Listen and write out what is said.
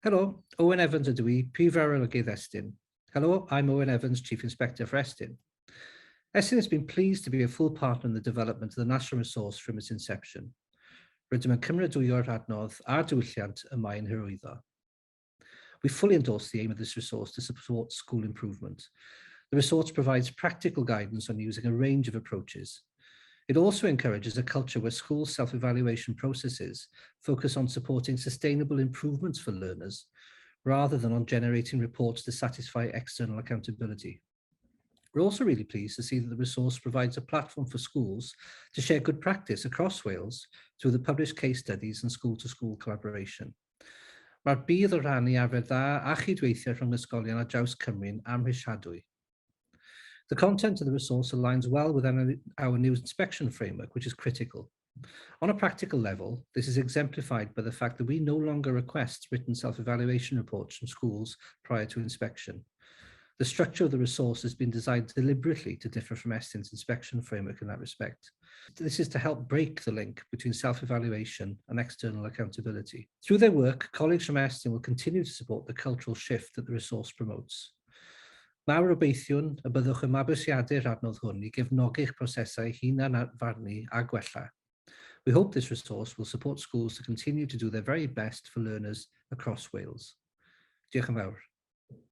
Hello, Owen Evans ydw i, Prif Arolygydd Estyn. Hello, I'm Owen Evans, Chief Inspector for Estyn. Estyn has been pleased to be a full partner in the development of the National Resource from its inception. Rydym yn cymrydwyo'r adnodd a'r diwylliant y mae'n hyrwyddo. We fully endorse the aim of this resource to support school improvement. The resource provides practical guidance on using a range of approaches. It also encourages a culture where school self-evaluation processes focus on supporting sustainable improvements for learners, rather than on generating reports to satisfy external accountability. We're also really pleased to see that the resource provides a platform for schools to share good practice across Wales through the published case studies and school-to-school collaboration. Mae'r bydd o rannu arfer dda a chydweithio rhwng ysgolion a draws Cymru'n amhrisiadwy. The content of the resource aligns well with our new inspection framework, which is critical. On a practical level, this is exemplified by the fact that we no longer request written self-evaluation reports from schools prior to inspection. The structure of the resource has been designed deliberately to differ from Estyn's inspection framework in that respect. This is to help break the link between self-evaluation and external accountability. Through their work, colleagues from Estyn will continue to support the cultural shift that the resource promotes. Mawr obeithiwn y byddwch yn mabwysiadu'r adnodd hwn I gefnogi'ch prosesau hunan-adfarnu a gwella. We hope this resource will support schools to continue to do their very best for learners across Wales. Diolch yn fawr.